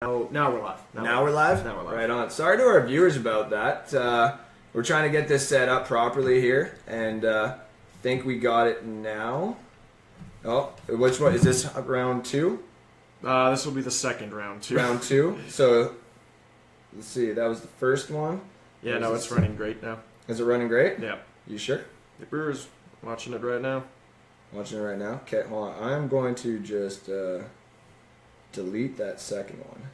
Now we're live. Now we're live? Right on. Sorry to our viewers about that. We're trying to get this set up properly here, and think we got it now. Oh, which one? Is this round 2? This will be the second round, too. Round 2? So, let's see. That was the first one. Yeah, no, it's running great now. Is it running great? Yeah. You sure? The Brewers watching it right now. Watching it right now? Okay, hold on. I'm going to just delete that second one.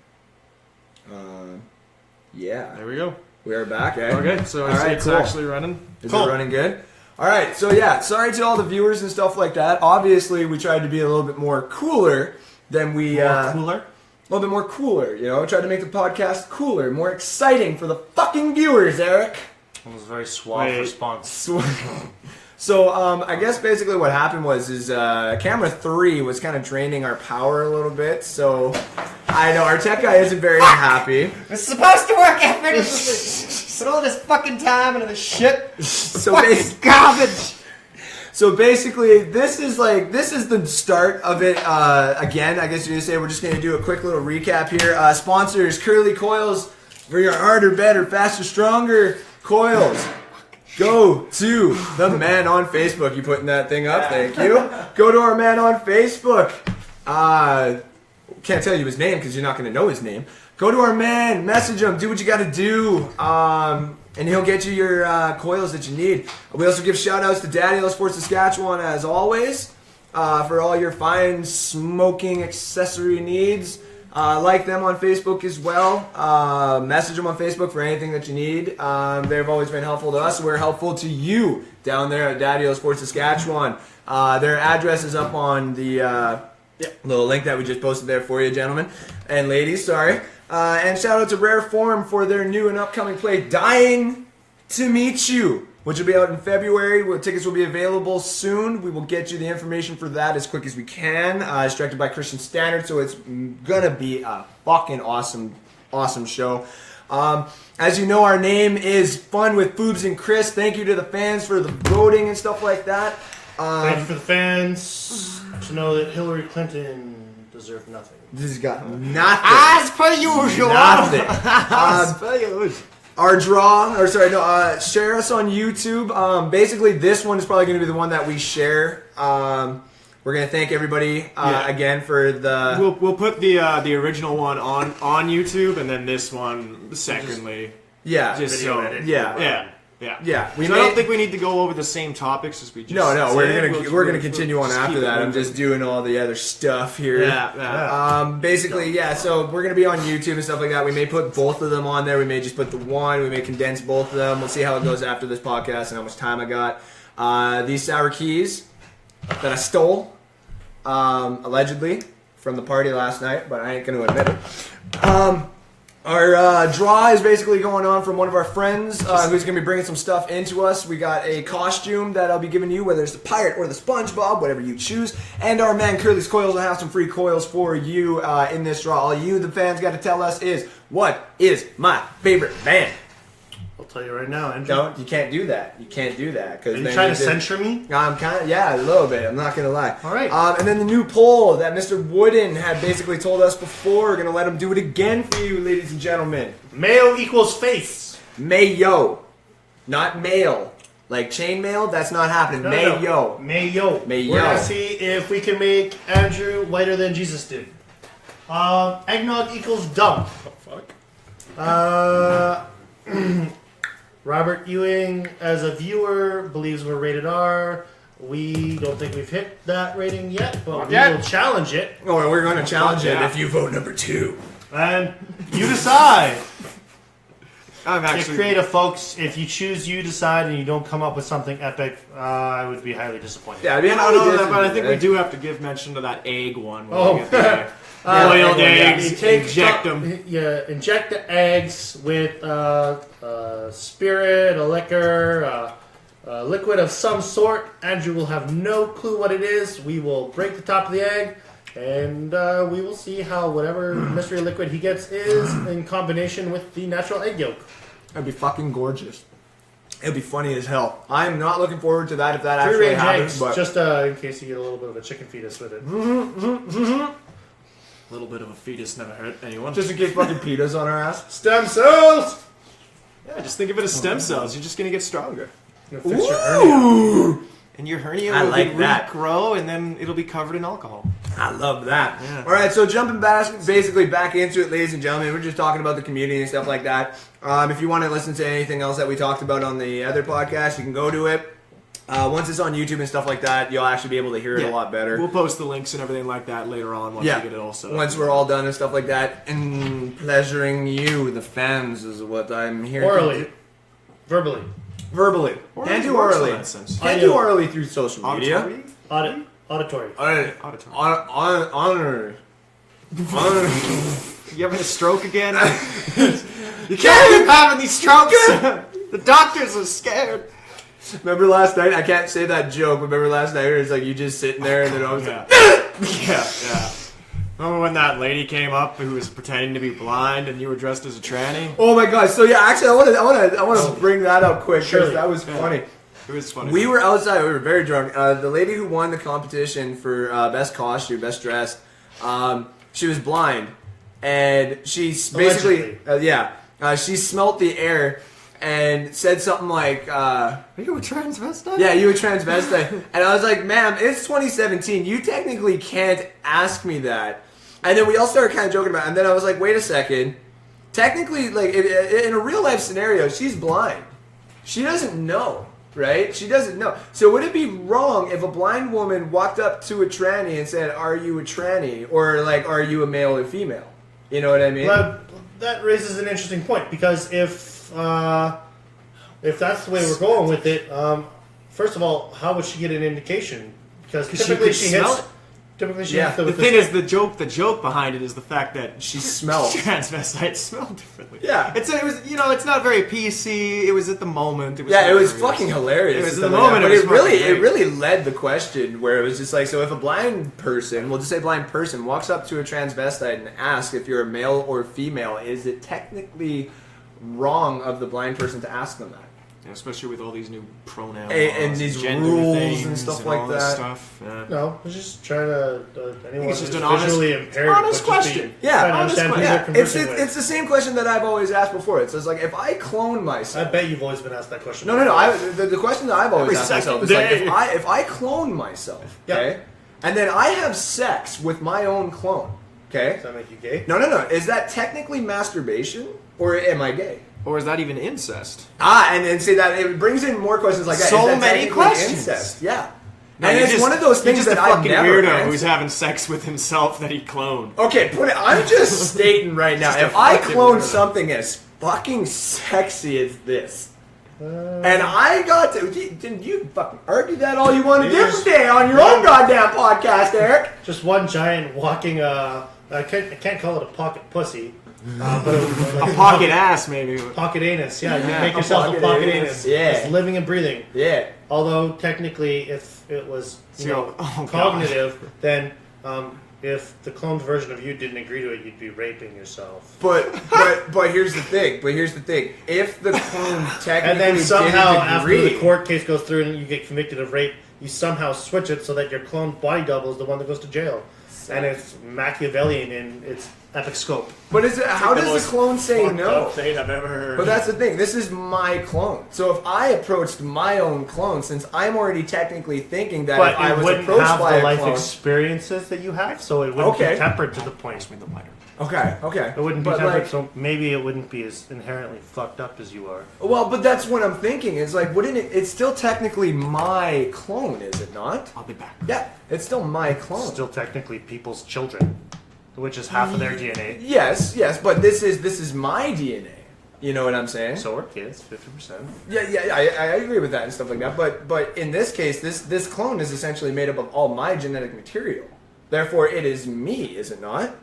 Yeah. There we go. We are back, eh? Okay, so it's cool. actually running. Is it running good? Alright, so yeah, sorry to all the viewers and stuff like that. Obviously, we tried to be a little bit more cooler than we... cooler? A little bit more cooler, you know? Tried to make the podcast cooler, more exciting for the fucking viewers, Eric. That was a very suave response. So, I guess basically what happened was camera 3 was kind of draining our power a little bit, so I know our tech guy isn't very happy. It's supposed to work, put all this fucking time into this shit. So garbage. So basically, this is the start of it. Again, I guess you're gonna say we're just gonna do a quick little recap here. Sponsors: Curly Coils for your harder, better, faster, stronger coils. Go to the man on Facebook. You putting that thing up? Thank you. Go to our man on Facebook. Can't tell you his name because you're not going to know his name. Go to our man, message him, do what you got to do, and he'll get you your coils that you need. We also give shout outs to Daddy Sports Saskatchewan as always for all your fine smoking accessory needs. Like them on Facebook as well. Message them on Facebook for anything that you need. They've always been helpful to us. We're helpful to you down there at Daddy Sports Saskatchewan. Their address is up on the little link that we just posted there for you, gentlemen and ladies. Sorry. And shout out to Rare Form for their new and upcoming play, Dying to Meet You, which will be out in February. Tickets will be available soon. We will get you the information for that as quick as we can. It's directed by Christian Standard, so it's going to be a fucking awesome show. As you know, our name is Fun with Foobz and Chris. Thank you to the fans for the voting and stuff like that. Thank you for the fans to know that Hillary Clinton deserved nothing. This has got nothing. As per usual. Nothing. As per usual. Our share us on YouTube. Basically, this one is probably going to be the one that we share. We're going to thank everybody again for the... We'll put the original one on YouTube, and then this one secondly. Yeah. Just video so... edit. Yeah. I don't think we need to go over the same topics as we just No, said. we're gonna continue on after that. I'm just doing all the other stuff here. Yeah. Basically, so we're gonna be on YouTube and stuff like that. We may put both of them on there. We may just put the one. We may condense both of them. We'll see how it goes after this podcast and how much time I got. These sour keys that I stole, allegedly, from the party last night, but I ain't gonna admit it. Our draw is basically going on from one of our friends who's going to be bringing some stuff into us. We got a costume that I'll be giving you, whether it's the pirate or the SpongeBob, whatever you choose. And our man Curly's Coils will have some free coils for you in this draw. All you, the fans, got to tell us is, what is my favorite band? I'll tell you right now, Andrew. No, you can't do that. You can't do that. Are you trying to censure me? I'm kind of, a little bit. I'm not going to lie. All right. And then the new poll that Mr. Wooden had basically told us before. We're going to let him do it again for you, ladies and gentlemen. Mayo equals face. Mayo. Not male. Like chainmail, that's not happening. Mayo. Mayo. We're going to see if we can make Andrew whiter than Jesus did. Eggnog equals dumb. Oh, fuck. Robert Ewing, as a viewer, believes we're rated R. We don't think we've hit that rating yet, but we will challenge it. Oh, we're going to challenge it if you vote number 2. And you decide. I'm Get creative, folks. If you choose you decide and you don't come up with something epic, I would be highly disappointed. Yeah, but I think we do have to give mention to that egg one. Boiled eggs, inject them. Yeah, inject the eggs with spirit, a liquor, a liquid of some sort. Andrew will have no clue what it is. We will break the top of the egg, and we will see how whatever mystery liquid he gets is in combination with the natural egg yolk. That'd be fucking gorgeous. It'd be funny as hell. I'm not looking forward to that if that actually happens. Eggs, but just in case you get a little bit of a chicken fetus with it. A little bit of a fetus never hurt anyone. Just in case fucking PETA's on our ass. Stem cells! Yeah, just think of it as stem cells. You're just going to get stronger. Fix your hernia. And your hernia I will like that. regrow, and then it'll be covered in alcohol. I love that. Yeah. All right, so jumping basically back into it, ladies and gentlemen, we're just talking about the community and stuff like that. If you want to listen to anything else that we talked about on the other podcast, you can go to it. Once it's on YouTube and stuff like that, you'll actually be able to hear it a lot better. We'll post the links and everything like that later on once we get it all set up. Once we're all done and stuff like that. And pleasuring you, the fans, is what I'm here Orally. Verbally. Verbally. Can't do orally. Can't do orally through social media. Auditory. Honor. You having a stroke again? You can't keep having these strokes. The doctors are scared. Remember last night? I can't say that joke. Remember last night? It's like you just sitting there and then I was like, yeah. Remember when that lady came up who was pretending to be blind and you were dressed as a tranny? oh my god! So yeah, actually, I want to bring that up quick because that was funny. It was funny. We were outside. We were very drunk. The lady who won the competition for best costume, best dressed, she was blind, and she basically, she smelt the air and said something like, "Are you a transvestite?" Yeah, you a transvestite. And I was like, "Ma'am, it's 2017. You technically can't ask me that." And then we all started kind of joking about it. And then I was like, "Wait a second. Technically, like in a real life scenario, she's blind. She doesn't know." Right? She doesn't know. So would it be wrong if a blind woman walked up to a tranny and said, "Are you a tranny?" Or like, "Are you a male or female?" You know what I mean? Well, that raises an interesting point because if that's the way we're going with it, first of all, how would she get an indication? Because typically she hits. Typically she hits the thing is, the joke behind it is the fact that she smells. Transvestites smell differently. Yeah, it was it's not very PC. It was at the moment. It was it was fucking hilarious. It was at the moment, but it really led the question where it was just like, so if a blind person, we'll just say blind person, walks up to a transvestite and asks if you're a male or female, is it technically wrong of the blind person to ask them that? Yeah, especially with all these new pronouns and these rules and stuff like that. Yeah. No, I was just trying to. Anyone it's who's just visually impaired, honest question. Honest question. It's the same question that I've always asked before. It says like, if I clone myself. I bet you've always been asked that question. No. The question that I've always asked myself is like, if I clone myself, okay, and then I have sex with my own clone, okay, does that make you gay? No. Is that technically masturbation, or am I gay? Or is that even incest? And then see that it brings in more questions like that. So is that many questions. Incest? Yeah. No, and it's one of those things that I've never weirdo answered. who's having sex with himself that he cloned. Okay, I'm just stating right now, if I clone something as fucking sexy as this, and I got to, didn't you fucking argue that all you want to do today on your own goddamn podcast, Eric? Just one giant walking, I can't call it a pocket pussy. But a pocket ass, maybe. Pocket anus, yeah. You make yourself a pocket anus. Yeah. It's living and breathing. Yeah. Although, technically, if it was cognitive, then if the cloned version of you didn't agree to it, you'd be raping yourself. But here's the thing. If the clone technically and then somehow, didn't agree, after the court case goes through and you get convicted of rape, you somehow switch it so that your cloned body double is the one that goes to jail. And it's Machiavellian in its epic scope. But how does the clone say no? Thing I've ever heard. But that's the thing. This is my clone. So if I approached my own clone, since I'm already technically thinking that if I was approached by a clone, have the life experiences that you have, so it wouldn't be tempered to the point. Okay. It wouldn't be tempered, so maybe it wouldn't be as inherently fucked up as you are. Well, but that's what I'm thinking. It's like, wouldn't it? It's still technically my clone, is it not? I'll be back. Yeah, it's still my clone. It's still technically people's children, which is half of their DNA. Yes, but this is my DNA. You know what I'm saying? So are kids, 50%. Yeah, I agree with that and stuff like that. But in this case, this clone is essentially made up of all my genetic material. Therefore, it is me, is it not?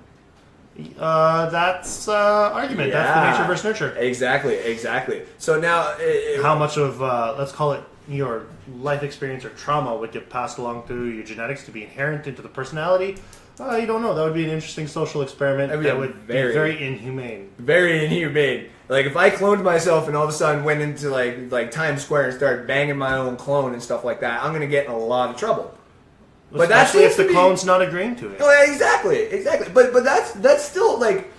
That's argument. Yeah. That's the nature versus nurture. Exactly. So now, how much of let's call it your life experience or trauma would get passed along through your genetics to be inherent into the personality? You don't know. That would be an interesting social experiment. That would be very inhumane. Very inhumane. Like if I cloned myself and all of a sudden went into like Times Square and started banging my own clone and stuff like that, I'm gonna get in a lot of trouble. But that's if the clone's not agreeing to it. Oh, exactly. But that's still like,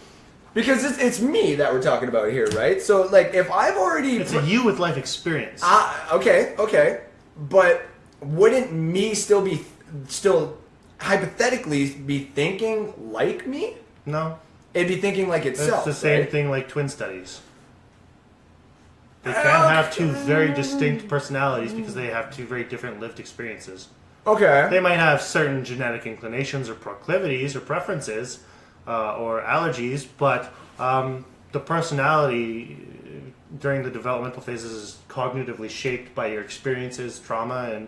because it's me that we're talking about here, right? So like, if I've already, it's a you with life experience. Okay. But wouldn't me still hypothetically be thinking like me? No. It'd be thinking like itself. It's the same thing like twin studies. They can't have two very distinct personalities because they have two very different lived experiences. Okay. They might have certain genetic inclinations or proclivities or preferences or allergies, but the personality during the developmental phases is cognitively shaped by your experiences, trauma,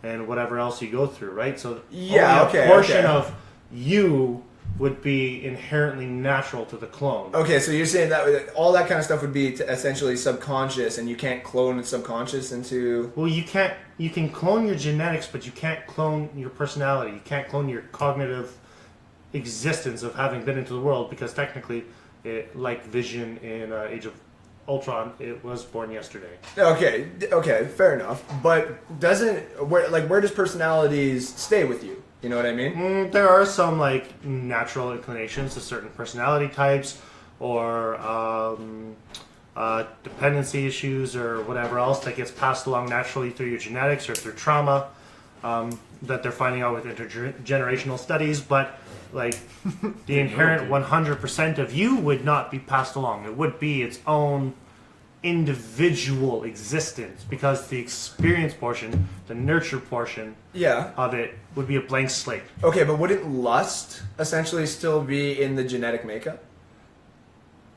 and whatever else you go through, right? So only a portion of you would be inherently natural to the clone. Okay, so you're saying that all that kind of stuff would be essentially subconscious, and you can't clone the subconscious into... Well, you can clone your genetics, but you can't clone your personality. You can't clone your cognitive existence of having been into the world, because technically, like Vision in Age of Ultron, it was born yesterday. Okay, fair enough. But where does personalities stay with you? You know what I mean? There are some like natural inclinations to certain personality types, or dependency issues, or whatever else that gets passed along naturally through your genetics or through trauma that they're finding out with intergenerational studies. But like the inherent 100% of you would not be passed along. It would be its own individual existence, because the experience portion, the nurture portion of it would be a blank slate. Okay, but wouldn't lust essentially still be in the genetic makeup?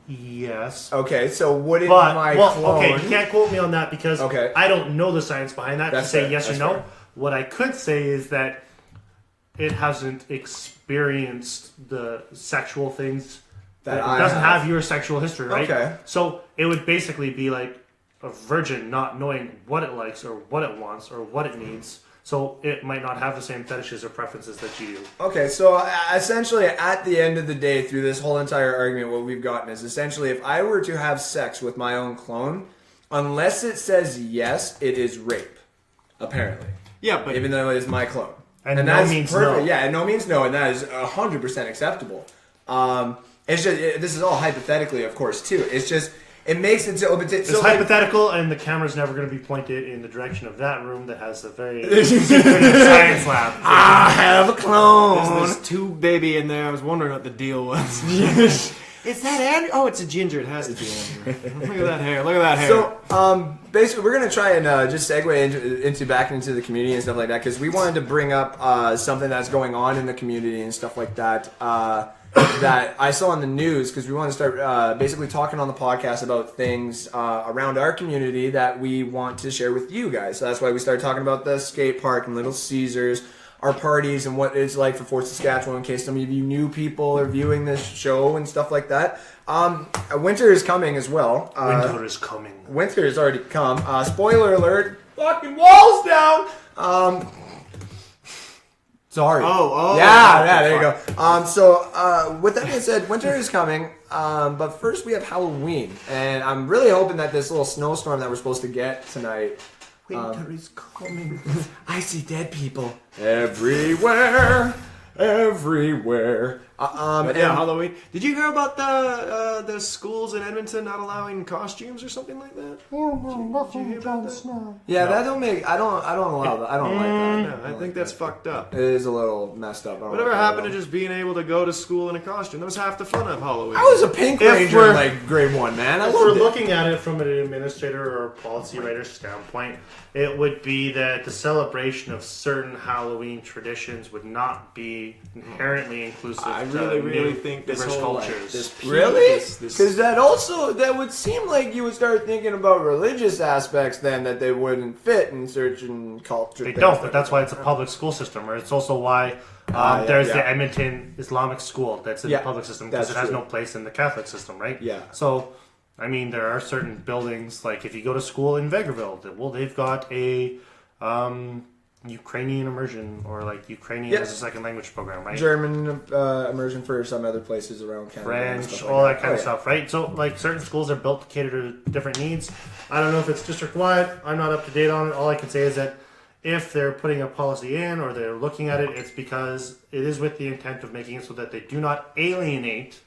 Yes. Okay, so wouldn't clone... Okay, you can't quote me on that because I don't know the science behind that to say yes or no. Fair. What I could say is that it hasn't experienced the sexual things. It doesn't have your sexual history, right? Okay. So it would basically be like a virgin not knowing what it likes or what it wants or what it needs. So it might not have the same fetishes or preferences that you do. Okay, so essentially at the end of the day, through this whole entire argument, what we've gotten is essentially if I were to have sex with my own clone, unless it says yes, it is rape, apparently. Yeah, but... Even though it is my clone. And no means no. Yeah, and no means no, and that is 100% acceptable. It's just this is all hypothetically, of course, too. It's just it makes it so. It's hypothetical, and the camera's never going to be pointed in the direction of that room that has a very science lab. I have a clone. There's two baby in there. I was wondering what the deal was. Is that Andrew? Oh, it's a ginger. It has to be Andrew. Look at that hair. Look at that hair. So, basically, we're going to try and just segue back into the community and stuff like that, because we wanted to bring up something that's going on in the community and stuff like that. That I saw on the news, because we want to start basically talking on the podcast about things around our community that we want to share with you guys. So that's why we started talking about the skate park and Little Caesars, our parties, and what it's like for Fort Saskatchewan, in case some of you new people are viewing this show and stuff like that. Winter is coming as well. Winter is coming. Winter has already come. Spoiler alert, fucking walls down! Sorry. Yeah, there you go. So, with that being said, winter is coming, but first we have Halloween, and I'm really hoping that this little snowstorm that we're supposed to get tonight... Winter is coming. I see dead people everywhere. But yeah, Halloween. Did you hear about the schools in Edmonton not allowing costumes or something like that? Did you hear about that? Yeah, no. That don't make. I don't allow that. I don't like that. No, I think that's fucked up. It is a little messed up. Whatever happened to just being able to go to school in a costume? That was half the fun of Halloween. I was a Pink Ranger in like grade 1, man. If we're looking at it from an administrator or policy writer standpoint, it would be that the celebration of certain Halloween traditions would not be inherently inclusive. I really think this whole cultures. Really? Because that would seem like you would start thinking about religious aspects then that they wouldn't fit in certain culture. They don't, but that's why it's a public school system. Or it's also why there's the Edmonton Islamic school that's in the public system, because it has no place in the Catholic system, right? Yeah. So, I mean, there are certain buildings, like if you go to school in Vegreville, they've got a Ukrainian immersion, or like Ukrainian as a second language program, right? German immersion for some other places around Canada. French, all that kind of stuff, right? So, like, certain schools are built to cater to different needs. I don't know if it's district-wide. I'm not up to date on it. All I can say is that if they're putting a policy in or they're looking at it, it's because it is with the intent of making it so that they do not alienate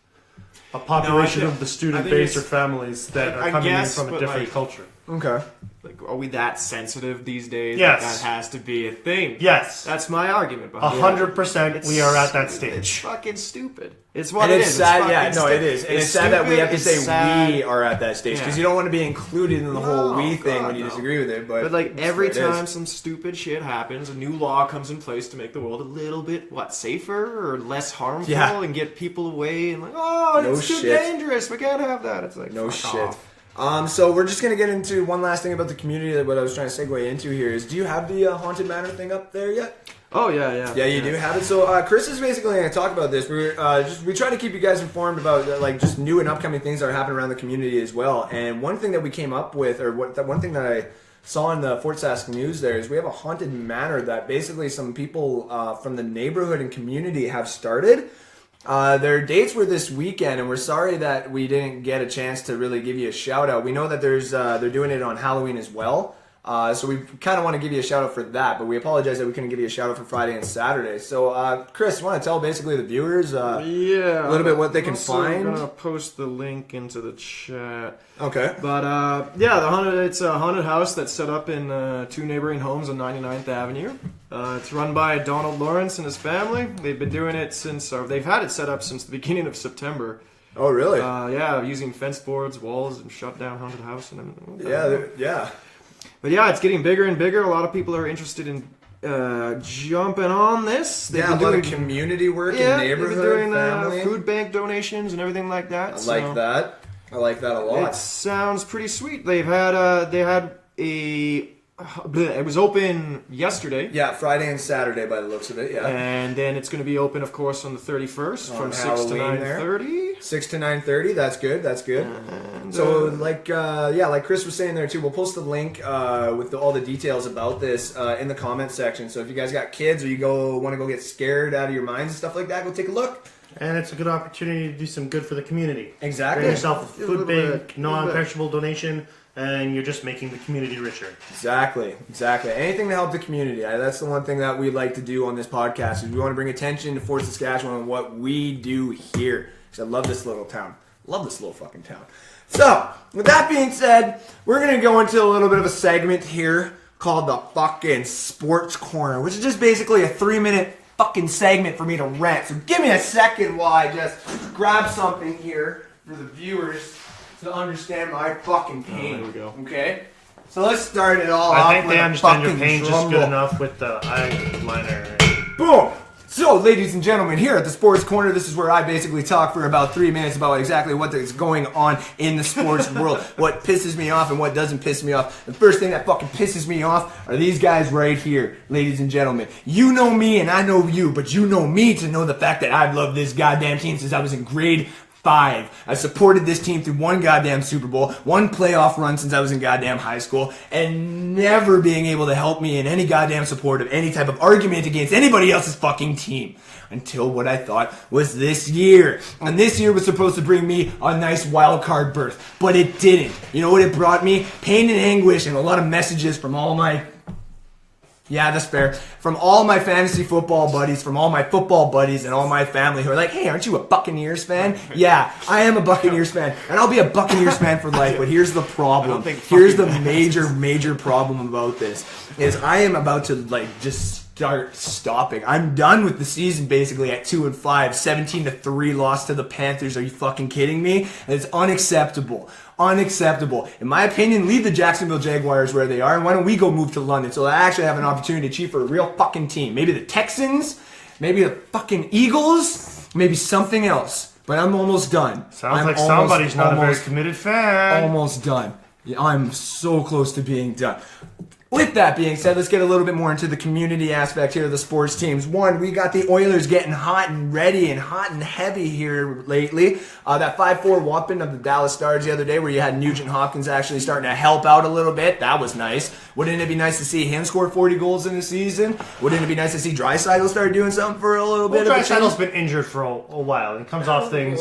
a population of the student base or families that are coming in from a different culture. Okay. Like, are we that sensitive these days? Yes. That has to be a thing. Yes. That's my argument behind it. 100% we are at that stage. It's fucking stupid. It's what And it it's is. sad, It's yeah, fucking no, it is. And it's sad that we have to say we are at that stage because you don't want to be included in the whole we thing when you disagree with it. But like every time some stupid shit happens, a new law comes in place to make the world a little bit safer or less harmful and get people away and it's too dangerous. We can't have that. It's like no shit. Off. So we're just going to get into one last thing about the community that what I was trying to segue into here is, do you have the Haunted Manor thing up there yet? Oh, yeah. Yeah, you do have it. So Chris is basically going to talk about this. We try to keep you guys informed about just new and upcoming things that are happening around the community as well. And one thing that we came up with, or one thing that I saw in the Fort Sask News there is we have a Haunted Manor that basically some people from the neighborhood and community have started. Their dates were this weekend, and we're sorry that we didn't get a chance to really give you a shout out. We know that they're doing it on Halloween as well, so we kind of want to give you a shout out for that, but we apologize that we couldn't give you a shout out for Friday and Saturday. So, Chris, you want to tell basically the viewers a little bit what they can find? I'm gonna post the link into the chat. Okay. But it's a haunted house that's set up in 2 neighboring homes on 99th Avenue. It's run by Donald Lawrence and his family. They've been doing it they've had it set up since the beginning of September. Oh, really? Using fence boards, walls, and shut down haunted house and everything. Yeah. But yeah, it's getting bigger and bigger. A lot of people are interested in jumping on this. They've been doing community work in neighborhood, they've been doing family. Food bank donations and everything like that. I like that a lot. It sounds pretty sweet. It was open yesterday. Yeah, Friday and Saturday by the looks of it, yeah. And then it's going to be open, of course, on the 31st from 6 to 9:30. 6 to 9:30, that's good. And, so, like Chris was saying there, too, we'll post the link with all the details about this in the comment section. So if you guys got kids or you want to go get scared out of your minds and stuff like that, go take a look. And it's a good opportunity to do some good for the community. Exactly. Get yourself a food bank, non-perishable donation, and you're just making the community richer. Exactly. Anything to help the community. That's the one thing that we like to do on this podcast is we want to bring attention to Fort Saskatchewan and what we do here. Because I love this little town. Love this little fucking town. So, with that being said, we're going to go into a little bit of a segment here called the fucking Sports Corner, which is just basically a 3-minute fucking segment for me to rant. So give me a second while I just grab something here for the viewers to understand my fucking pain. There we go. Okay? So let's start it all off. I think with they understand your fucking pain just drum good roll. enough with the eyeliner. Boom! So, ladies and gentlemen, here at the Sports Corner, this is where I basically talk for about 3 minutes about exactly what is going on in the sports world, what pisses me off and what doesn't piss me off. The first thing that fucking pisses me off are these guys right here, ladies and gentlemen. You know me and I know you, but you know me to know the fact that I've loved this goddamn team since I was in grade 5. I supported this team through 1 goddamn Super Bowl, 1 playoff run since I was in goddamn high school, and never being able to help me in any goddamn support of any type of argument against anybody else's fucking team. Until what I thought was this year. And this year was supposed to bring me a nice wild card berth, but it didn't. You know what it brought me? Pain and anguish and a lot of messages from all my... Yeah, that's fair. From all my fantasy football buddies, from all my football buddies, and all my family who are like, hey, aren't you a Buccaneers fan? Yeah, I am a Buccaneers fan. And I'll be a Buccaneers fan for life, but here's the problem. Here's the major problem about this, is I am about to, just start stopping. I'm done with the season basically at 2-5, 17-3 loss to the Panthers. Are you fucking kidding me? It's unacceptable. Unacceptable. In my opinion, leave the Jacksonville Jaguars where they are, and why don't we go move to London so I actually have an opportunity to cheer for a real fucking team. Maybe the Texans, maybe the fucking Eagles, maybe something else. But I'm almost done. Sounds like somebody's not a very committed fan. Almost done. Yeah, I'm so close to being done. With that being said, let's get a little bit more into the community aspect here of the sports teams. One, we got the Oilers getting hot and ready and hot and heavy here lately. That 5-4 whopping of the Dallas Stars the other day where you had Nugent Hopkins actually starting to help out a little bit. That was nice. Wouldn't it be nice to see him score 40 goals in a season? Wouldn't it be nice to see Draisaitl start doing something for a little bit? Draisaitl's been injured for a while and comes off things.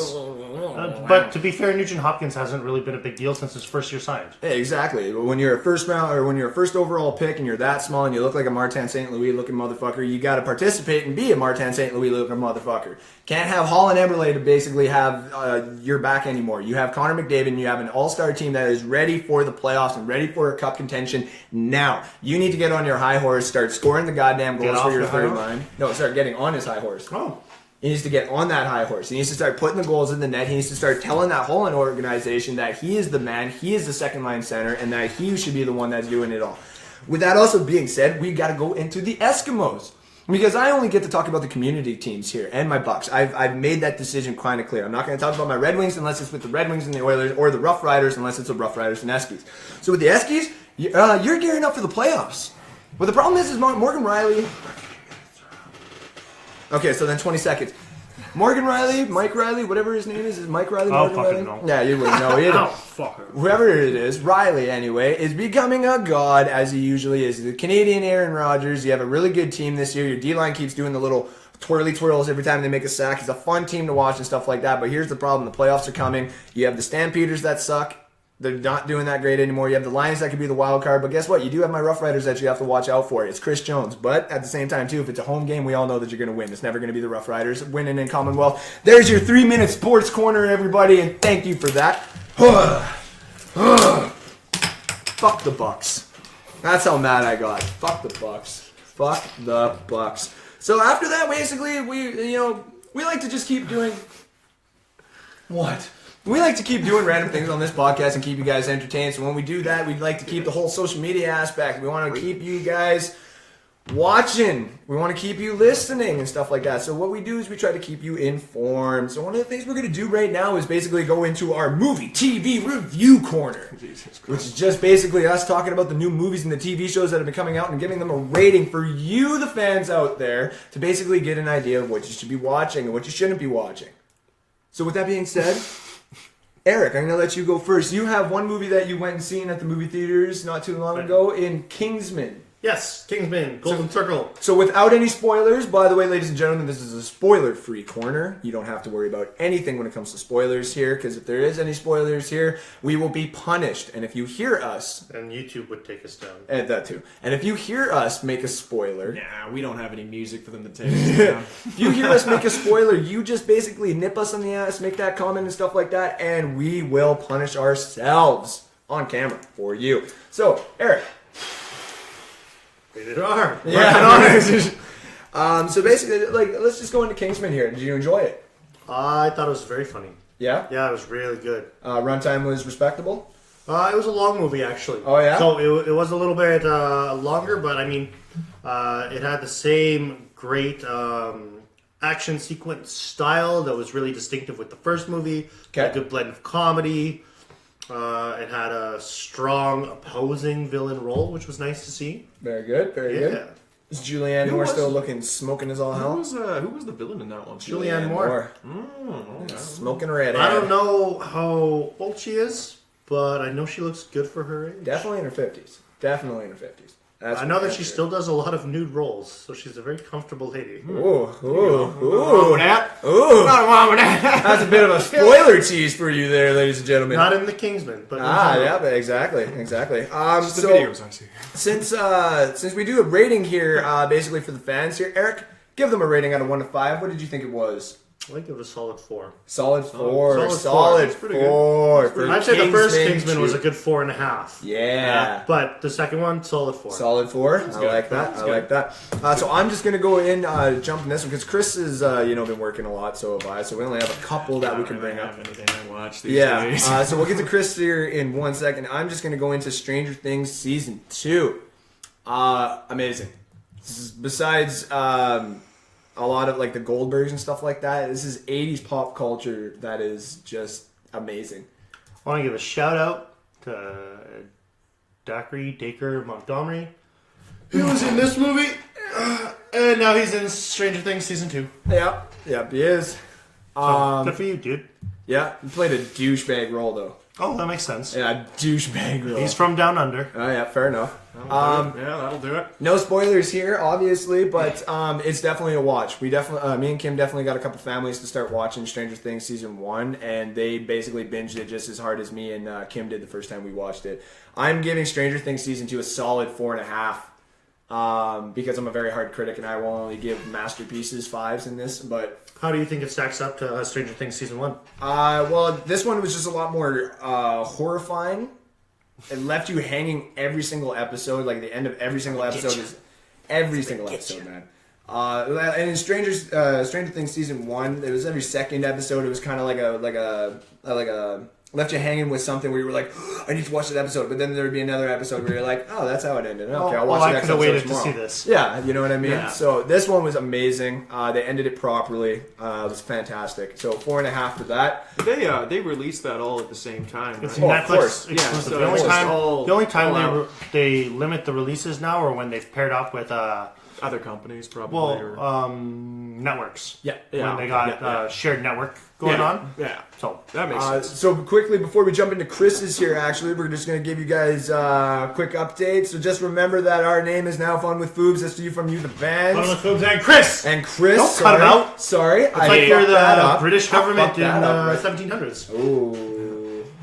But to be fair, Nugent Hopkins hasn't really been a big deal since his first year signed. Yeah, exactly. When you're a first round or when you're a first overall pick and you're that small and you look like a Martin St. Louis looking motherfucker, you got to participate and be a Martin St. Louis looking motherfucker. Can't have Hall and Eberle to basically have your back anymore. You have Connor McDavid and you have an all-star team that is ready for the playoffs and ready for a cup contention now. You need to get on your high horse, start scoring the goddamn goals for your third line. No, start getting on his high horse. Oh. He needs to get on that high horse. He needs to start putting the goals in the net. He needs to start telling that whole organization that he is the man, he is the second line center, and that he should be the one that's doing it all. With that also being said, we got to go into the Eskimos. Because I only get to talk about the community teams here and my Bucks. I've made that decision kind of clear. I'm not going to talk about my Red Wings unless it's with the Red Wings and the Oilers, or the Rough Riders unless it's the Rough Riders and Eskies. So with the Eskies, you're gearing up for the playoffs. But the problem is Morgan Riley... Okay, so then 20 seconds. Morgan Riley, Mike Riley, whatever his name is Mike Riley? Oh, Morgan fucking Riley? no. Yeah, you wouldn't know either. Oh, fucker. Whoever it is, Riley anyway, is becoming a god as he usually is. The Canadian Aaron Rodgers. You have a really good team this year. Your D-line keeps doing the little twirly twirls every time they make a sack. It's a fun team to watch and stuff like that. But here's the problem. The playoffs are coming. You have the Stampeders that suck. They're not doing that great anymore. You have the Lions that could be the wild card. But guess what? You do have my Rough Riders that you have to watch out for. It's Chris Jones. But at the same time, too, if it's a home game, we all know that you're going to win. It's never going to be the Rough Riders winning in Commonwealth. There's your 3-minute sports corner, everybody, and thank you for that. Fuck the Bucks. That's how mad I got. Fuck the Bucks. Fuck the Bucks. So after that, basically, we like to just keep doing... What? We like to keep doing random things on this podcast and keep you guys entertained. So when we do that, we'd like to keep the whole social media aspect. We want to keep you guys watching. We want to keep you listening and stuff like that. So what we do is we try to keep you informed. So one of the things we're going to do right now is basically go into our movie TV review corner, which is just basically us talking about the new movies and the TV shows that have been coming out and giving them a rating for you, the fans out there, to basically get an idea of what you should be watching and what you shouldn't be watching. So with that being said... Eric, I'm going to let you go first. You have one movie that you went and seen at the movie theaters not too long ago in Kingsman. Yes, Kingsman, Golden Circle. So without any spoilers, by the way, ladies and gentlemen, this is a spoiler-free corner. You don't have to worry about anything when it comes to spoilers here, because if there is any spoilers here, we will be punished. And if you hear us... And YouTube would take us down. And that too. And if you hear us make a spoiler... Nah, we don't have any music for them to take us down. If you hear us make a spoiler, you just basically nip us on the ass, make that comment and stuff like that, and we will punish ourselves on camera for you. So, Eric... Rated R. Yeah. So basically, let's just go into Kingsman here. Did you enjoy it? I thought it was very funny. Yeah? Yeah, it was really good. Runtime was respectable? It was a long movie, actually. Oh, yeah? So it was a little bit longer, but I mean, it had the same great action sequence style that was really distinctive with the first movie. Okay. A good blend of comedy. It had a strong opposing villain role, which was nice to see. Very good, very good. Is Julianne Moore still looking smoking as all hell? Who was the villain in that one? Julianne Moore. Okay. Smoking red. I don't know how old she is, but I know she looks good for her age. Definitely in her 50s. Definit's I know that she still does a lot of nude roles, so she's a very comfortable lady. Ooh. That. Ooh. Not wrong with that. That's a bit of a spoiler tease for you there, ladies and gentlemen. Not in the Kingsman, but but exactly. Just the videos I see. Since we do a rating here, basically for the fans here, Eric, give them a rating out of 1 to 5. What did you think it was? I think it was a solid 4. Solid 4. Solid 4. I'd say the first Kingsman was a good 4.5. Yeah. But the second one, solid 4. Solid 4. I like that. So I'm just gonna go in, jump in this one because Chris has been working a lot. So have I. So we only have a couple that we can bring up. Anything I watch these days. So we'll get to Chris here in 1 second. I'm just gonna go into Stranger Things season 2. Amazing. Besides. A lot of like the Goldbergs and stuff like that. This is 80s pop culture that is just amazing. I want to give a shout out to Dacre Montgomery. He was in this movie, and now he's in Stranger Things season 2. Yep, he is. Good for you, dude. Yeah, he played a douchebag role though. Oh, that makes sense. Yeah, douchebag role. He's from down under. Oh yeah, fair enough. Yeah, that'll do it. No spoilers here, obviously, but it's definitely a watch. We definitely, me and Kim definitely got a couple families to start watching Stranger Things season 1, and they basically binged it just as hard as me and Kim did the first time we watched it. I'm giving Stranger Things season 2 a solid 4.5 because I'm a very hard critic and I will only give masterpieces 5s in this, but. How do you think it stacks up to Stranger Things season 1? Well, this one was just a lot more horrifying. It left you hanging every single episode. Like the end of every single episode is every single episode, man. And in Stranger Things season 1, it was every second episode. It was kind of like a left you hanging with something where you were like, oh, I need to watch that episode. But then there would be another episode where you're like, oh, that's how it ended. Okay, I'll watch the next episode waited tomorrow. to see this. Yeah, you know what I mean? Yeah. So this one was amazing. They ended it properly. It was fantastic. So 4.5 for that. They released that all at the same time. It's Right? of Netflix course. exclusive. Yeah, so the only it's time, all- the only time all they limit the releases now are when they've paired up with Other companies probably. networks. Yeah. When they got shared network going on. Yeah, So that makes sense. So quickly, before we jump into Chris's here, actually, we're just going to give you guys a quick update. So just remember that our name is now Fun with Foobz. That's you from you, the bands. FunwithFoobz and Chris. And Chris. Don't cut him out. Sorry. It's like you're the British government in right? 1700s. Ooh,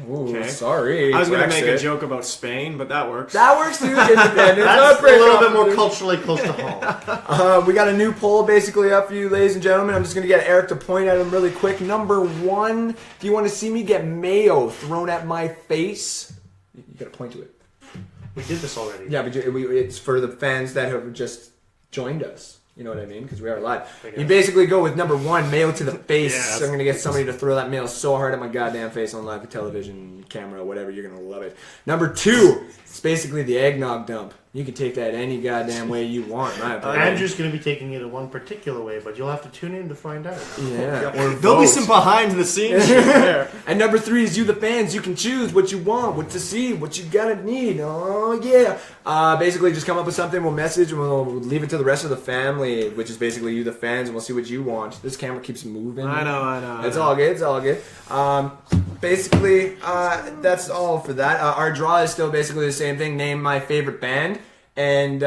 Okay. Sorry. I was going to make a Brexit. joke about Spain, but that works. That works too. Independence. That's a Break little off. bit more culturally close to home. We got a new poll basically up for you, ladies and gentlemen. I'm just going to get Eric to point at him really quick. Number 1, if you want to see me get mayo thrown at my face, you got to point to it. We did this already. Yeah, but it's for the fans that have just joined us. You know what I mean? Because we are live. I guess. You basically go with number 1, mayo to the face. Yeah, So I'm going to get somebody to throw that mayo so hard at my goddamn face on live television, camera, whatever. You're going to love it. Number 2, it's basically the eggnog dump. You can take that any goddamn way you want, in my opinion. Andrew's going to be taking it in one particular way, but you'll have to tune in to find out. Yeah. There'll be some behind the scenes shit there. And number 3 is you, the fans. You can choose what you want, what to see, what you gotta need. Oh, yeah. Basically, just come up with something. We'll message and we'll leave it to the rest of the family, which is basically you, the fans, and we'll see what you want. This camera keeps moving. I know. It's all good. It's all good. Basically, that's all for that. Our draw is still basically the same thing. Name my favorite band. And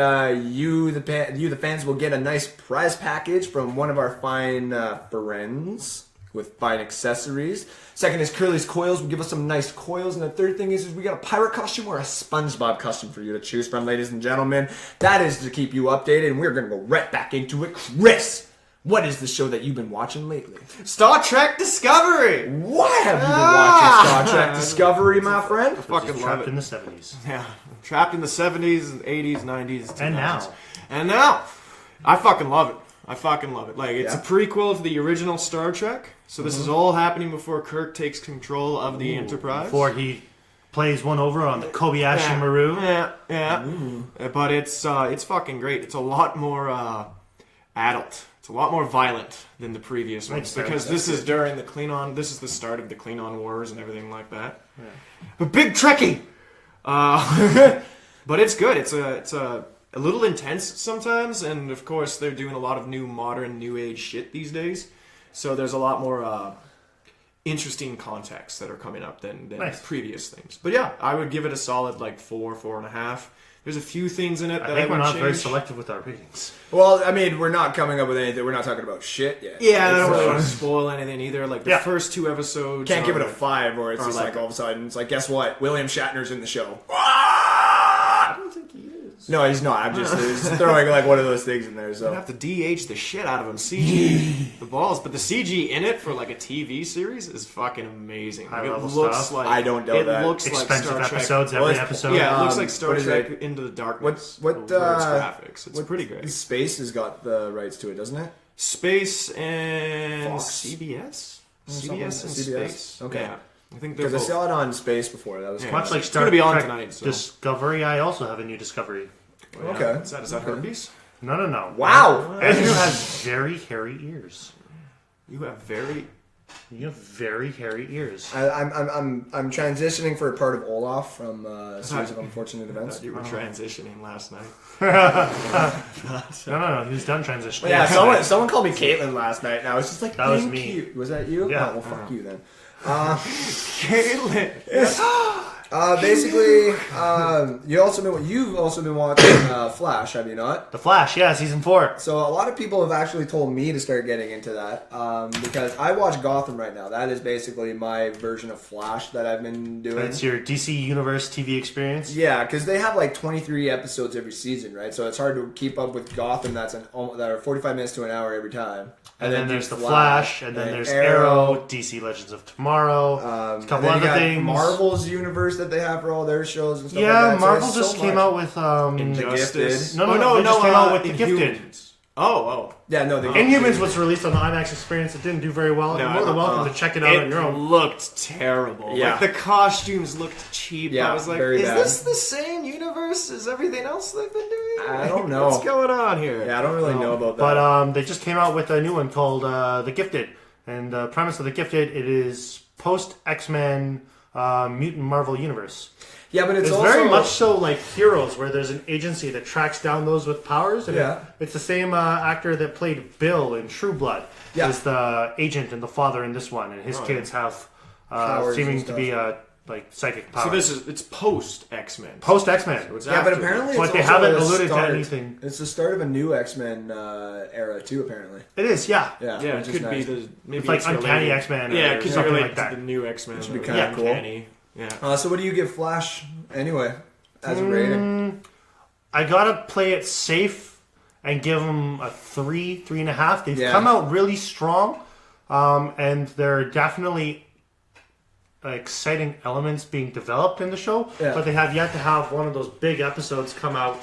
you, the fans, will get a nice prize package from one of our fine friends with fine accessories. Second is Curly's Coils. Will give us some nice coils. And the third thing is we got a pirate costume or a SpongeBob costume for you to choose from, ladies and gentlemen. That is to keep you updated. And we're going to go right back into it. Chris, what is the show that you've been watching lately? Star Trek Discovery. What have you been watching? Star Trek Discovery, my friend? I fucking love Trapped it. in the 70s. Yeah, trapped in the 70s, 80s, 90s, 2000s. And now. I fucking love it. Like, it's a prequel to the original Star Trek. So this is all happening before Kirk takes control of the Enterprise. Before he plays one over on the Kobayashi Maru. Yeah. But it's fucking great. It's a lot more adult. It's a lot more violent than the previous ones because this is during the Klingon. This is the start of the Klingon Wars and everything like that. Yeah. But big Trekkie. But it's good. It's a little intense sometimes, and of course they're doing a lot of new modern new age shit these days. So there's a lot more interesting contexts that are coming up than previous things. But yeah, I would give it a solid 4.5. There's a few things in it that I think would we're not change. very selective with our ratings. Well, I mean, we're not coming up with anything. We're not talking about shit yet. Yeah, I don't really want to spoil anything either. Like the Yeah. first 2 episodes. Can't give it a are- 5, or it's Or just like- all of a sudden, it's like, guess what? William Shatner's in the show. I don't think he is. No, he's not. I'm just throwing one of those things in there. I'd So have to de-age the shit out of him. CG the balls, but the CG in it for a TV series is fucking amazing. Like, it High-level looks stuff. like I don't know it that. looks like Expensive Star Trek. episodes Well, every it's- episode. Yeah, it looks like Star what is Trek it? Into the Darkness. what over its graphics. It's pretty great. Space has got the rights to it, doesn't it? Space and Fox. CBS. something CBS and like CBS? Space. Okay. Yeah. I think they're Because I both. saw it on Space before. That was Yeah. Much like It's Star gonna be on Trek tonight, so. Discovery, I also have a new discovery. Okay. Is that herpes? No. Wow. Andrew has very hairy ears. You have very You have very hairy ears. I'm transitioning for a part of Olaf from a series of unfortunate I events. thought you were transitioning last night. No. He was done transitioning. Yeah, someone called me Caitlin last night, and I was just like, That was "Thank me." you." Was that you? Yeah. Oh, well, fuck you then. Caitlin. Basically, you've also been watching Flash, have you not? The Flash, yeah, season 4. So a lot of people have actually told me to start getting into that because I watch Gotham right now. That is basically my version of Flash that I've been doing. It's your DC Universe TV experience. Yeah, because they have like 23 episodes every season, right? So it's hard to keep up with Gotham. That are 45 minutes to an hour every time. And then there's The Flash, and then there's Arrow, DC Legends of Tomorrow, a couple other things. Marvel's universe that they have for all their shows and stuff like Yeah, that. Marvel So just came out with Injustice. No, they just came out with The Gifted. Inhumans. Oh. Yeah, no, they Inhumans was released on the IMAX experience. It didn't do very well. You're more than welcome to check it out on your own. It looked terrible. Yeah. Like, the costumes looked cheap. Yeah, I was like, very is bad. this the same universe as everything else they've been doing? I don't know. What's going on here? Yeah, I don't really know about that. But they just came out with a new one called The Gifted. And the premise of The Gifted, it is post-X-Men mutant Marvel universe. Yeah, but it's also very much so like Heroes, where there's an agency that tracks down those with powers. And Yeah. it's the same actor that played Bill in True Blood. Yeah. Is the agent and the father in this one, and his kids have Powers seeming and to be like psychic powers. So it's post X-Men. Post X-Men. So it's Yeah, but after. apparently But it's they also haven't the alluded to start. anything. It's the start of a new X-Men era too, apparently. It is, yeah. Yeah, Yeah, which it is could nice. be maybe It's like Uncanny related. X-Men Yeah, or it could be something related like that. to the new X-Men. Which would be or kinda cool. Uncanny. Yeah. So what do you give Flash anyway as a rating? I gotta play it safe and give them a 3.5. They've Yeah. come out really strong, and there are definitely exciting elements being developed in the show. Yeah. But they have yet to have one of those big episodes come out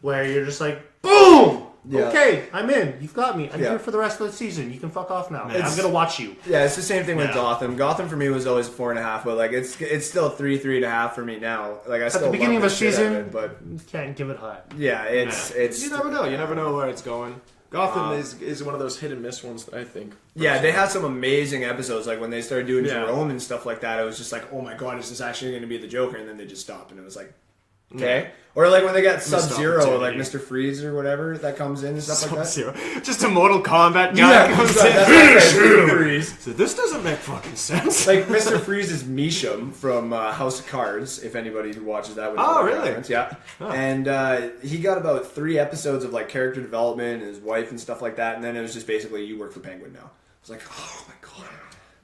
where you're just like, boom! Yeah. Okay, I'm in. You've got me. I'm Yeah. here for the rest of the season. You can fuck off now. It's- I'm gonna watch you. Yeah, it's the same thing with Yeah. Gotham. Gotham for me was always 4.5, but like it's still 3.5 for me now. Like I still At the beginning love of the a shit out season, of it, but you can't give it high. yeah, it's You never know. You never know where it's going. Gotham is one of those hit and miss ones that I think. yeah, they had some amazing episodes. Like when they started doing Yeah. Jerome and stuff like that, it was just like, oh my god, is this actually going to be the Joker? And then they just stopped, and it was like, okay. Or like when they got Sub-Zero, like opportunity. Mr. Freeze or whatever that comes in and stuff like that. Sub-Zero. Just a Mortal Kombat guy Yeah, comes that's in. right, Mr. Freeze. So this doesn't make fucking sense. Like Mr. Freeze is Misham from House of Cards. If anybody who watches that would know Oh, that really? reference. Yeah. Oh. And he got about 3 episodes of like character development and his wife and stuff like that. And then it was just basically you work for Penguin now. It's like, oh my god.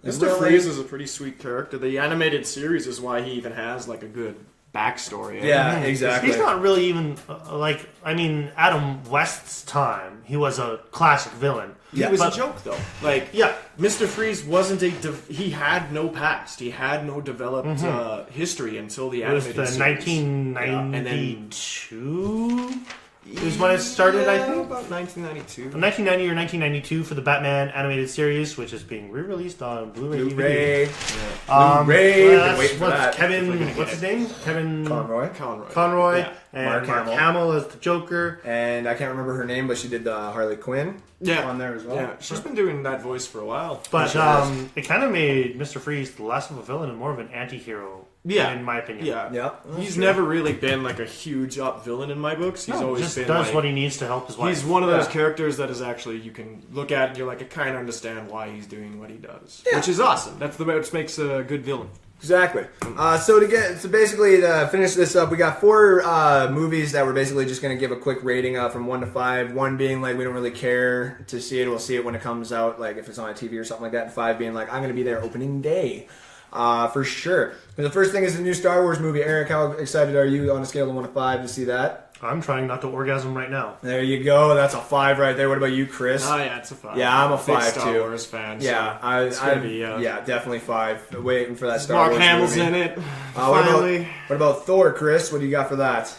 Like, Mr. really? Freeze is a pretty sweet character. The animated series is why he even has like a good backstory. Yeah, exactly. He's not really even Adam West's time. He was a classic villain. He Yeah, was but- a joke though. Like, Yeah, Mr. Freeze wasn't he had no past. He had no developed history until the it was animated the series. 1992. It was when it started, I think. About 1992. 1990 or 1992 for the Batman animated series, which is being re-released on Blu-ray. DVD. Blu-ray. Well, Blu-ray. Been that's waiting for what's that. Kevin, what's his name? Kevin Conroy. Conroy. Yeah. And Mark Mark Hamill. Hamill as the Joker. And I can't remember her name, but she did Harley Quinn Yeah. on there as well. Yeah, she's been doing that voice for a while. But Sure has. it kind of made Mr. Freeze less of a villain and more of an anti-hero, Yeah. in my opinion. Yeah. Yep. He's never really been like a huge up villain in my books. He's always just been does like, what he needs to help his wife. he's one of those Yeah. characters that is actually you can look at and you're like I kind of understand why he's doing what he does, which is awesome. That's what makes a good villain. Exactly. So basically to finish this up, we got 4 movies that we're basically just going to give a quick rating from 1 to 5. 1 being like we don't really care to see it. We'll see it when it comes out, like if it's on a TV or something like that. And 5 being like I'm going to be there opening day. For sure. And the first thing is the new Star Wars movie. Eric, how excited are you on a scale of 1 to 5 to see that? I'm trying not to orgasm right now. There you go. That's a 5 right there. What about you, Chris? Oh yeah, it's a 5. Yeah, I'm a Big 5 Star too. Wars fan. Yeah, so it's gonna be, yeah, definitely 5. Waiting for that Star Mark Wars Hamill's movie. in it. What about Thor, Chris? What do you got for that?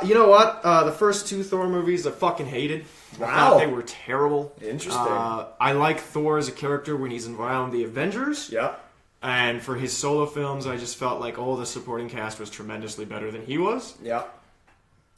You know what? The first 2 Thor movies I fucking hated. I Wow. thought they were terrible. Interesting. I like Thor as a character when he's around the Avengers. Yeah. And for his solo films, I just felt like all the supporting cast was tremendously better than he was. Yeah.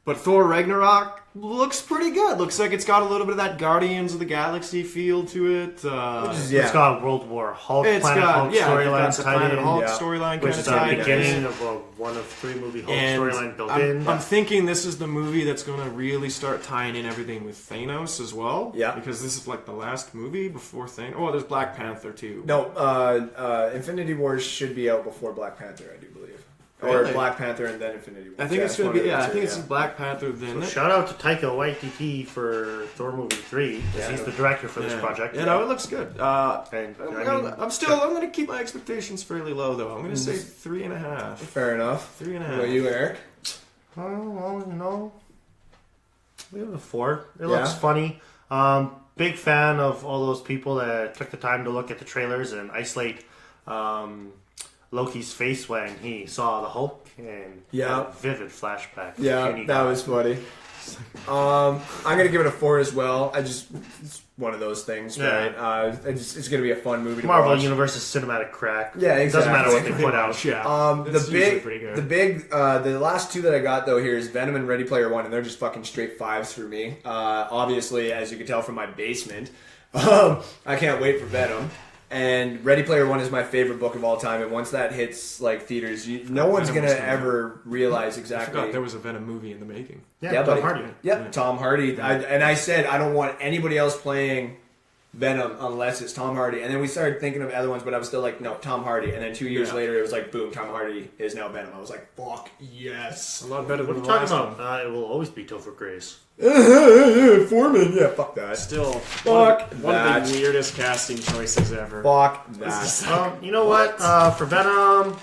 But Thor Ragnarok looks pretty good. Looks like it's got a little bit of that Guardians of the Galaxy feel to it. It's got World War Hulk, Planet Hulk storyline tied in. Hulk storyline which is the beginning of one of 3 movie Hulk storyline built in. I'm thinking this is the movie that's going to really start tying in everything with Thanos as well. Yeah. Because this is like the last movie before Thanos. Oh, there's Black Panther too. No, Infinity Wars should be out before Black Panther, I do believe. Really? Or Black Panther and then Infinity Wars. I think it's going to be, I think it's Black Panther then. So shout out to Taika Waititi for Thor movie 3, because he's the director for this project. Yeah, no, it looks good. I'm going to keep my expectations fairly low though. I'm going to say 3.5. Fair enough. 3.5. What about you, Eric? No. We have a 4. It looks funny. Big fan of all those people that took the time to look at the trailers and isolate Loki's face when he saw the Hulk and a vivid flashback. Yeah, that was funny. I'm gonna give it a 4 as well. It's one of those things, right? It's gonna be a fun movie to Marvel watch. Universe's cinematic crack. Yeah, exactly. It doesn't matter what they put out. The last 2 that I got though here is Venom and Ready Player One, and they're just fucking straight 5s for me. Obviously, as you can tell from my basement, I can't wait for Venom. And Ready Player One is my favorite book of all time, and once that hits like theaters, no one's gonna ever realize exactly. I forgot there was a Venom movie in the making. Yeah, Tom Hardy. Yep, Tom Hardy. I said I don't want anybody else playing Venom unless it's Tom Hardy. And then we started thinking of other ones, but I was still like, no, Tom Hardy. And then 2 years later, it was like, boom, Tom Hardy is now Venom. I was like, fuck yes, a lot better what than are you the talking about? It will always be Topher Grace. Foreman, yeah, fuck that. Still, fuck one of the weirdest casting choices ever. Fuck that. You know what? For Venom,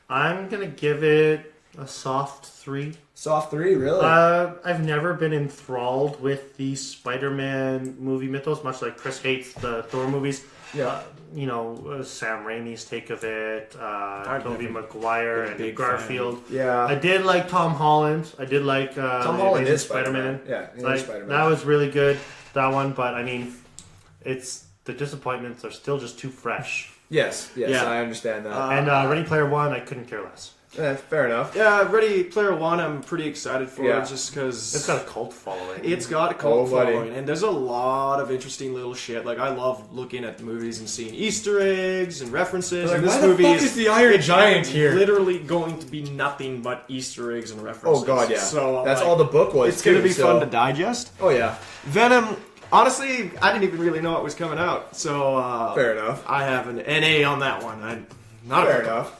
I'm gonna give it a soft 3. Soft 3, really? I've never been enthralled with the Spider-Man movie mythos, much like Chris hates the Thor movies. Yeah. Sam Raimi's take of it, Tobey Maguire and Garfield. Fan. Yeah. I did like Tom Holland. I did like Tom Holland is Spider-Man. Yeah, Spider-Man. That was really good, that one. But I mean, the disappointments are still just too fresh. Yes, I understand that. And Ready Player One, I couldn't care less. Fair enough. Yeah, Ready Player One, I'm pretty excited for it just because it's got a cult following. It's got a cult following, and there's a lot of interesting little shit. Like I love looking at the movies and seeing Easter eggs and references. Like, and this why movie the fuck is the Iron Giant here? Literally going to be nothing but Easter eggs and references. Oh god, yeah. So that's all the book was. It's going to be fun to digest. Oh yeah. Venom. Honestly, I didn't even really know it was coming out. So fair enough. I have an NA on that one. Fair enough.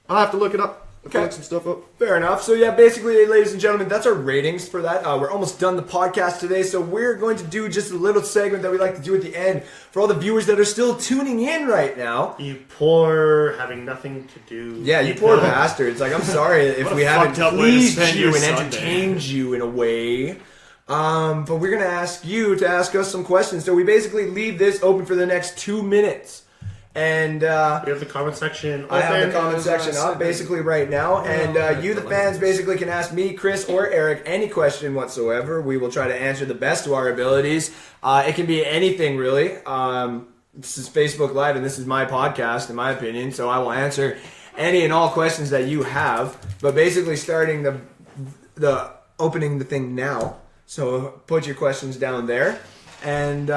I'll have to look it up. Okay. Look some stuff up. Fair enough. So yeah, basically, ladies and gentlemen, that's our ratings for that. We're almost done the podcast today, so we're going to do just a little segment that we like to do at the end for all the viewers that are still tuning in right now. You poor, having nothing to do. Yeah, you poor bastards. Like, I'm sorry if we haven't pleased you and entertained you in a way. But we're going to ask you to ask us some questions. So we basically leave this open for the next 2 minutes. And we have the comment section open. I have the comment section up basically right now. And you, the fans, basically can ask me, Chris, or Eric any question whatsoever. We will try to answer the best of our abilities. It can be anything, really. This is Facebook Live, and this is my podcast, in my opinion. So I will answer any and all questions that you have. But basically starting the opening the thing now. So put your questions down there. And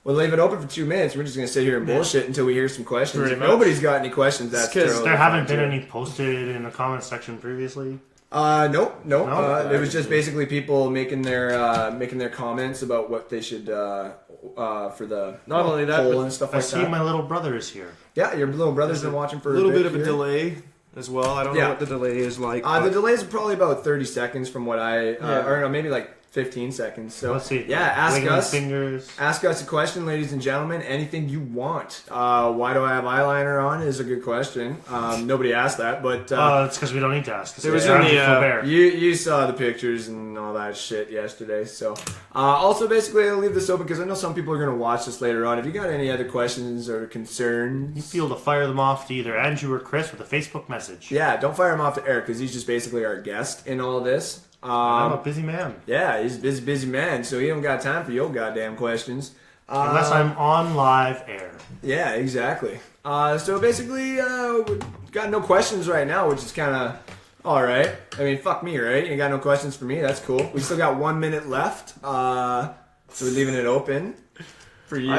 we'll leave it open for 2 minutes. We're just going to sit here and bullshit until we hear some questions. If nobody's got any questions, that's because there haven't been any posted in the comment section previously. Nope. It was just basically people making their comments about what they should for the not only that poll and stuff like that. I see my little brother is here. Yeah, your little brother's been watching for a little bit of a delay as well. I don't know what the delay is like. The delay is probably about 30 seconds from what or no, maybe like 15 seconds. So let's see. Yeah, ask us. Fingers. Ask us a question, ladies and gentlemen. Anything you want. Why do I have eyeliner on? Is a good question. Nobody asked that, but it's because we don't need to ask. It was in the you saw the pictures and all that shit yesterday. So also basically I'll leave this open because I know some people are going to watch this later on. If you got any other questions or concerns, you feel to fire them off to either Andrew or Chris with a Facebook message. Yeah, don't fire them off to Eric because he's just basically our guest in all this. I'm a busy man. Yeah, he's a busy man, so he don't got time for your goddamn questions. Unless I'm on live air. Yeah, exactly. So basically, we've got no questions right now, which is kind of All right. I mean, fuck me, right? You got no questions for me. That's cool. We still got 1 minute left. So we're leaving it open for you.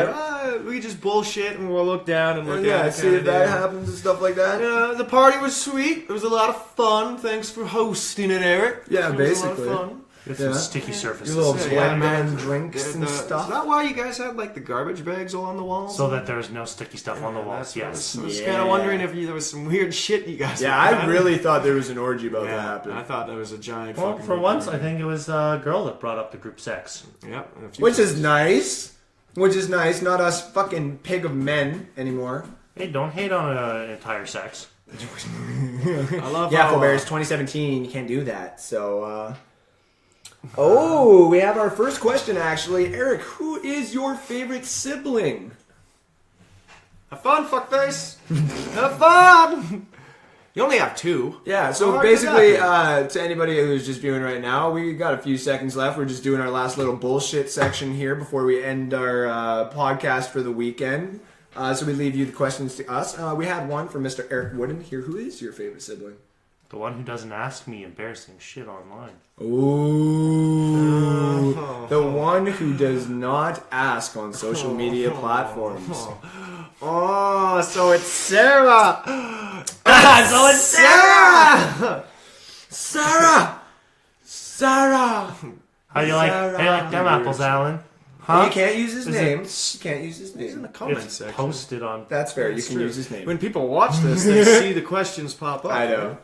We just bullshit and we'll look down and look at it. See if that happens and stuff like that. The party was sweet. It was a lot of fun. Thanks for hosting it, Eric. Yeah, it basically. Was a lot of fun. Some sticky surfaces. Your little blend drinks and stuff. Is that why you guys had like the garbage bags all on the walls? So that there's no sticky stuff on the walls, yes. I was kind of wondering if there was some weird shit you guys Yeah, I really thought there was an orgy about to happen. I thought that was a giant Well, for once, I think it was a girl that brought up the group sex. Yeah. Which is nice. Not us fucking pig of men anymore. Hey, don't hate on an entire sex. I love Foobz, it's 2017. You can't do that. So, we have our first question, actually. Eric, who is your favorite sibling? Have fun, fuckface. Have fun. You only have two. Yeah, so basically, to anybody who's just viewing right now, we got a few seconds left. We're just doing our last little bullshit section here before we end our podcast for the weekend. So we leave you the questions to us. We had one from Mr. Eric Wooden here. Who is your favorite sibling? The one who doesn't ask me embarrassing shit online. Ooh. The one who does not ask on social media platforms. Oh, so it's Sarah. So it's Sarah. Sarah. How you like them apples, Alan? Huh? You can't use his name. You can't use his He's in name. the comment It's section. posted on. That's fair. That's you can true. use his name. When people watch this, they see the questions pop up. I know.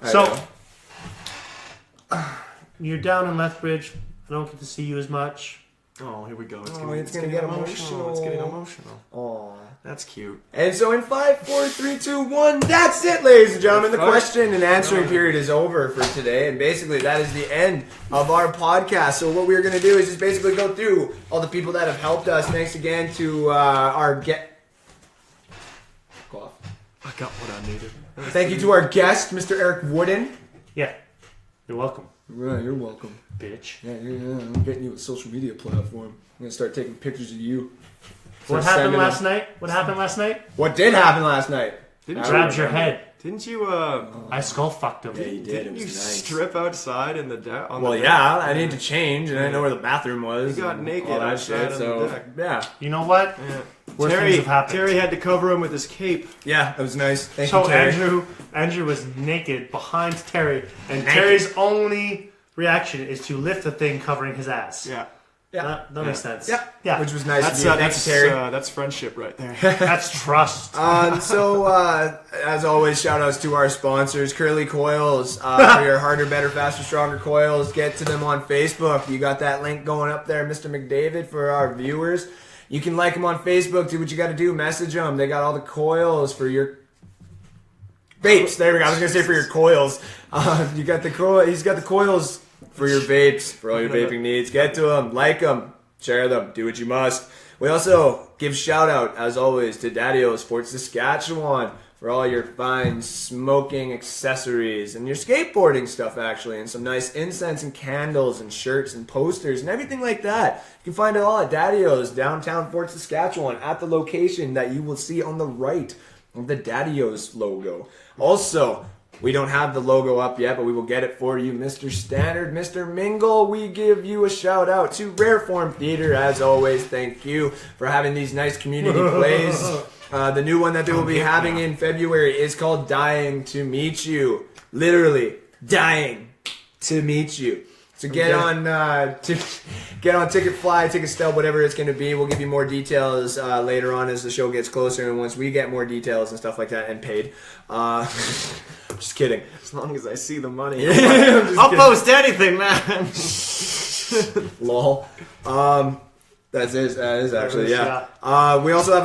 You're down in Lethbridge. I don't get to see you as much. Oh, here we go. It's gonna get emotional. It's getting emotional. Aw. That's cute. And so in 5, 4, 3, 2, 1, that's it, ladies and gentlemen. The question and answering period is over for today. And basically that is the end of our podcast. So what we're going to do is just basically go through all the people that have helped us. Thanks again to our guest. I got what I needed. Thank you to our guest, Mr. Eric Wooden. Yeah. You're welcome. Right, you're welcome. Bitch. Yeah, I'm getting you a social media platform. I'm going to start taking pictures of you. What happened last night? What did happen last night? Grabbed your head. Didn't you, I skull fucked him. Yeah, you did. Didn't you strip outside in the deck? I needed to change, and I didn't know where the bathroom was. You got naked all that outside shit, on the deck. Yeah. You know what? Yeah. Worse things have happened. Terry had to cover him with his cape. Yeah, it was nice. Thank So you, Terry. Andrew was naked behind Terry, and Terry's only reaction is to lift the thing covering his ass. Yeah. Yeah. That makes sense. Yeah. Which was nice That's, of you. Thank you, Terry. That's friendship right there. That's trust. As always, shout outs to our sponsors, Curly Coils, for your harder, better, faster, stronger coils. Get to them on Facebook. You got that link going up there, Mr. McDavid, for our viewers. You can like them on Facebook. Do what you got to do. Message them. They got all the coils for your vapes. There we go. I was going to say for your coils. You got the coil. He's got the coils for your vapes, for all your vaping needs. Get to them, like them, share them, do what you must. We also give shout out, as always, to Daddy-O's Fort Saskatchewan for all your fine smoking accessories and your skateboarding stuff, actually, and some nice incense and candles and shirts and posters and everything like that. You can find it all at Daddy-O's, downtown Fort Saskatchewan, at the location that you will see on the right of the Daddy-O's logo. Also, we don't have the logo up yet, but we will get it for you, Mr. Standard, Mr. Mingle. We give you a shout out to Rare Form Theater, as always. Thank you for having these nice community plays. The new one that they will be having in February is called Dying to Meet You. Literally, dying to meet you. So get on Ticketfly, Ticketstub, whatever it's going to be. We'll give you more details later on as the show gets closer and once we get more details and stuff like that and paid. Just kidding. As long as I see the money. I'll post anything, man. Lol. That is actually, yeah. We also have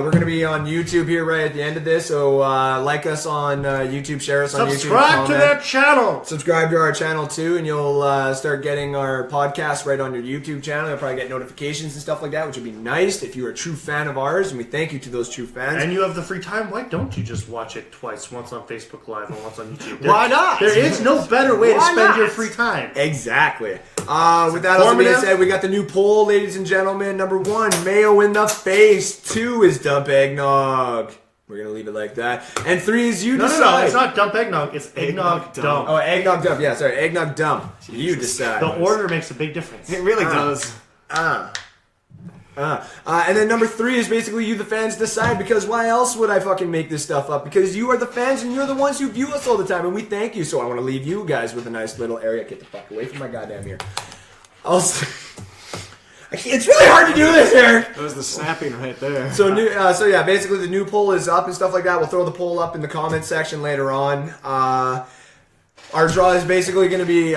we're going to be on YouTube here right at the end of this, so like us on YouTube, share us on YouTube. Subscribe to that channel. Subscribe to our channel too, and you'll start getting our podcast right on your YouTube channel. You'll probably get notifications and stuff like that, which would be nice if you're a true fan of ours, and we thank you to those true fans. And you have the free time. Why don't you just watch it twice, once on Facebook Live and once on YouTube? Why not? There is no better way to spend your free time. Exactly. With that also being said, we got the new poll, ladies and gentlemen. Number 1, mayo in the face. 2 is dump eggnog. We're going to leave it like that. And 3 is you No, decide. it's not dump eggnog. It's eggnog dump. Oh, eggnog dump. Yeah, sorry. Eggnog dump. You decide. The order makes a big difference. It really does. And then number 3 is basically you, the fans, decide, because why else would I fucking make this stuff up? Because you are the fans and you're the ones who view us all the time, and we thank you. So I want to leave you guys with a nice little area. Get the fuck away from my goddamn ear. It's really hard to do this, Eric. That was the snapping right there. So yeah, basically the new poll is up and stuff like that. We'll throw the poll up in the comment section later on. Our draw is basically going to be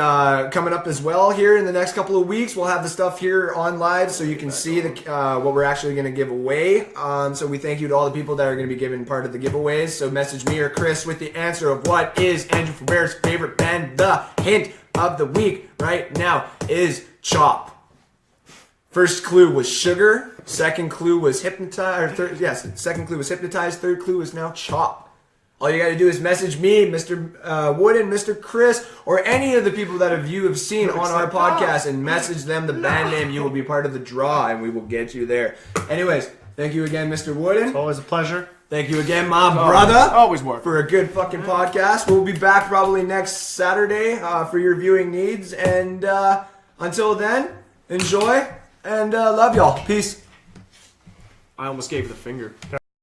coming up as well here in the next couple of weeks. We'll have the stuff here on live so you can see what we're actually going to give away. So we thank you to all the people that are going to be giving part of the giveaways. So message me or Chris with the answer of what is Andrew Faubert's favorite band. The hint of the week right now is Chop. First clue was sugar. Second clue was hypnotized. Second clue was hypnotized. Third clue is now Chop. All you got to do is message me, Mr. Wooden, Mr. Chris, or any of the people that you have seen on our podcast, and message them the band name. You will be part of the draw, and we will get you there. Anyways, thank you again, Mr. Wooden. Always a pleasure. Thank you again, my brother. Always work. For a good fucking podcast. We'll be back probably next Saturday for your viewing needs. And until then, enjoy. And love y'all. Peace. I almost gave you the finger.